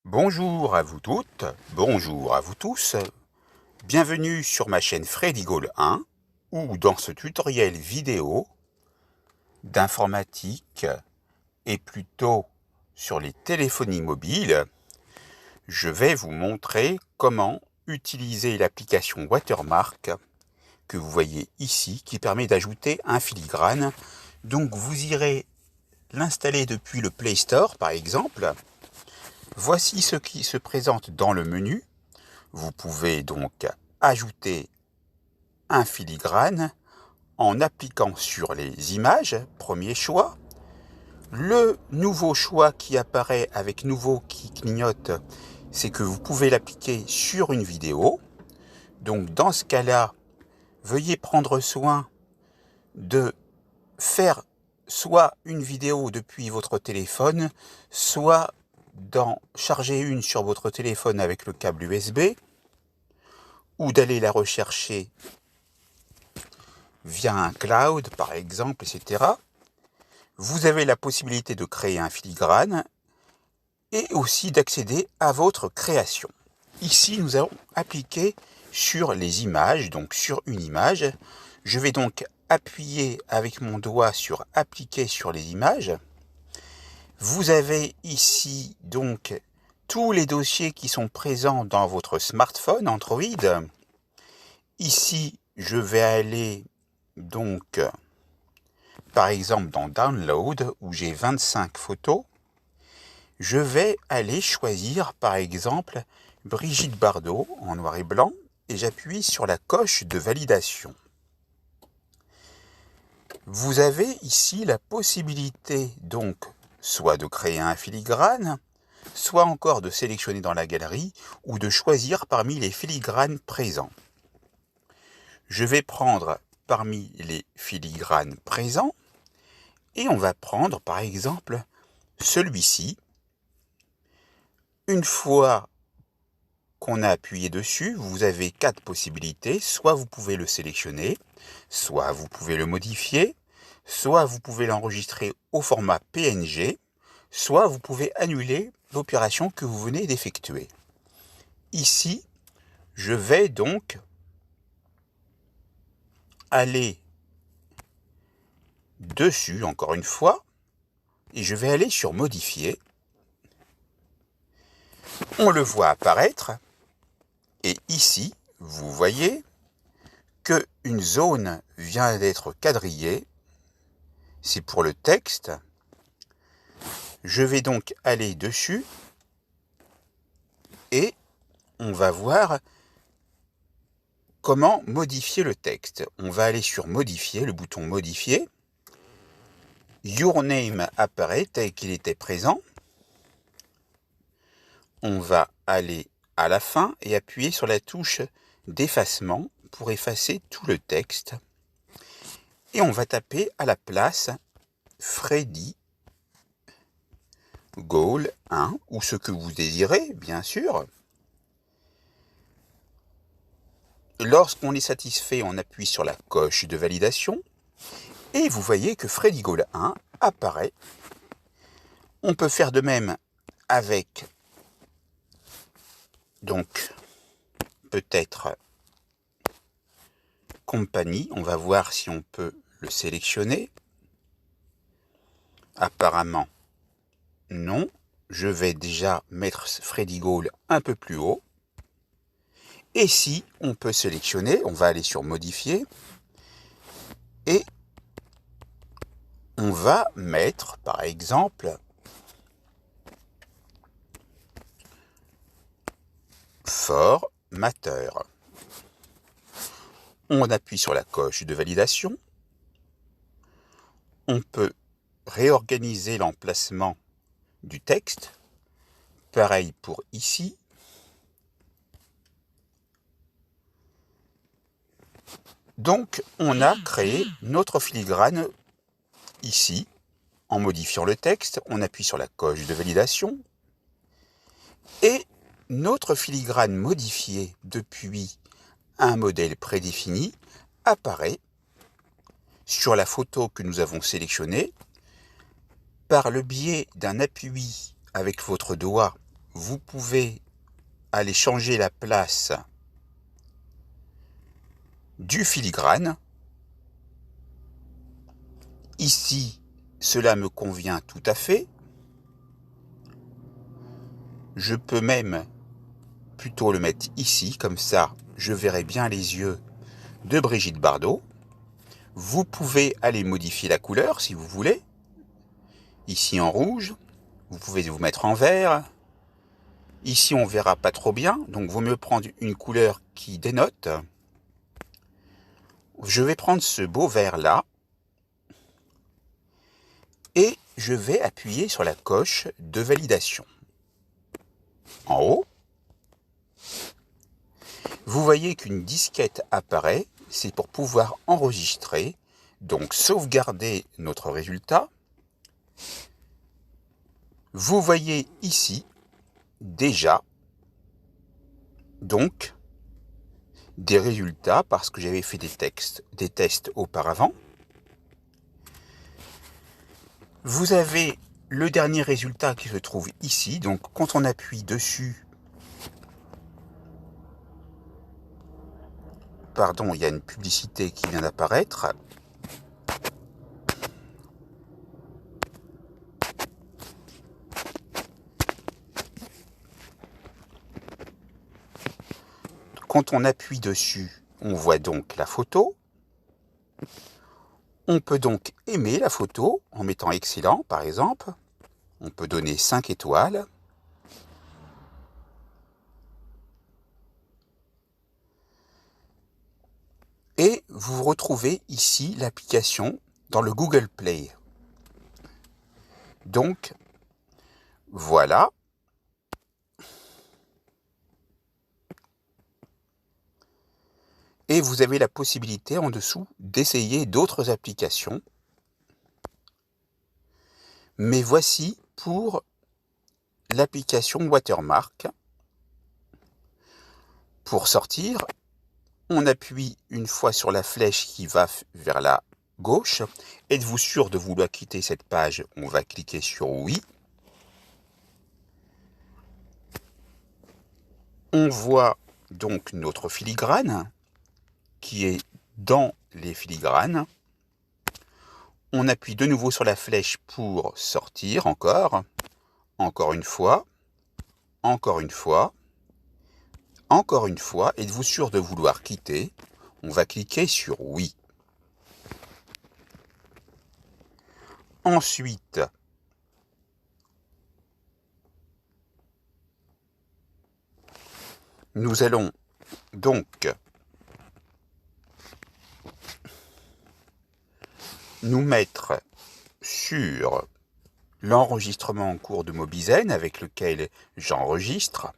Bonjour à vous toutes, bonjour à vous tous, bienvenue sur ma chaîne Fredigol 1, où dans ce tutoriel vidéo d'informatique et plutôt sur les téléphonies mobiles, je vais vous montrer comment utiliser l'application Watermark que vous voyez ici, qui permet d'ajouter un filigrane. Donc vous irez l'installer depuis le Play Store par exemple. Voici ce qui se présente dans le menu. Vous pouvez donc ajouter un filigrane en appliquant sur les images, premier choix. Le nouveau choix qui apparaît avec nouveau qui clignote, c'est que vous pouvez l'appliquer sur une vidéo. Donc dans ce cas-là, veuillez prendre soin de faire soit une vidéo depuis votre téléphone, soit d'en charger une sur votre téléphone avec le câble USB, ou d'aller la rechercher via un cloud par exemple, etc. Vous avez la possibilité de créer un filigrane et aussi d'accéder à votre création. Ici, nous allons appliquer sur les images, donc sur une image. Je vais donc appuyer avec mon doigt sur appliquer sur les images. Vous avez ici donc tous les dossiers qui sont présents dans votre smartphone Android. Ici, je vais aller donc par exemple dans Download où j'ai 25 photos. Je vais aller choisir par exemple Brigitte Bardot en noir et blanc et j'appuie sur la coche de validation. Vous avez ici la possibilité donc soit de créer un filigrane, soit encore de sélectionner dans la galerie ou de choisir parmi les filigranes présents. Je vais prendre parmi les filigranes présents et on va prendre par exemple celui-ci. Une fois qu'on a appuyé dessus, vous avez 4 possibilités. Soit vous pouvez le sélectionner, soit vous pouvez le modifier, soit vous pouvez l'enregistrer au format PNG, soit vous pouvez annuler l'opération que vous venez d'effectuer. Ici, je vais donc aller dessus, encore une fois, et je vais aller sur modifier. On le voit apparaître, et ici, vous voyez qu'une zone vient d'être quadrillée. C'est pour le texte. Je vais donc aller dessus et on va voir comment modifier le texte. On va aller sur modifier, le bouton modifier. Your name apparaît tel qu'il était présent. On va aller à la fin et appuyer sur la touche d'effacement pour effacer tout le texte. Et on va taper à la place Fredigol 1 ou ce que vous désirez, bien sûr. Lorsqu'on est satisfait, on appuie sur la coche de validation et vous voyez que Fredigol 1 apparaît. On peut faire de même avec donc peut-être compagnie. On va voir si on peut le sélectionner. Apparemment non. Je vais déjà mettre Fredigol un peu plus haut. Et si on peut sélectionner, on va aller sur modifier et on va mettre par exemple formateur. On appuie sur la coche de validation. On peut réorganiser l'emplacement du texte. Pareil pour ici. Donc, on a créé notre filigrane ici. En modifiant le texte, on appuie sur la coche de validation. Et notre filigrane modifié depuis un modèle prédéfini apparaît sur la photo que nous avons sélectionnée. Par le biais d'un appui avec votre doigt, vous pouvez aller changer la place du filigrane. Ici, cela me convient tout à fait. Je peux même plutôt le mettre ici, comme ça je verrai bien les yeux de Brigitte Bardot. Vous pouvez aller modifier la couleur si vous voulez. Ici en rouge, vous pouvez vous mettre en vert. Ici on verra pas trop bien, donc vaut mieux prendre une couleur qui dénote. Je vais prendre ce beau vert là et je vais appuyer sur la coche de validation. En haut, vous voyez qu'une disquette apparaît, c'est pour pouvoir enregistrer, donc sauvegarder notre résultat. Vous voyez ici déjà donc des résultats parce que j'avais fait des tests auparavant. Vous avez le dernier résultat qui se trouve ici, donc quand on appuie dessus, pardon, il y a une publicité qui vient d'apparaître. Quand on appuie dessus, on voit donc la photo. On peut donc aimer la photo en mettant excellent, par exemple. On peut donner 5 étoiles. Et vous retrouvez ici l'application dans le Google Play. Donc, voilà. Et vous avez la possibilité en dessous d'essayer d'autres applications. Mais voici pour l'application Watermark. Pour sortir, on appuie une fois sur la flèche qui va vers la gauche. Êtes-vous sûr de vouloir quitter cette page? On va cliquer sur oui. On voit donc notre filigrane qui est dans les filigranes. On appuie de nouveau sur la flèche pour sortir encore une fois, encore une fois, encore une fois. Êtes-vous sûr de vouloir quitter? On va cliquer sur oui. Ensuite, nous allons donc nous mettre sur l'enregistrement en cours de Mobizen avec lequel j'enregistre.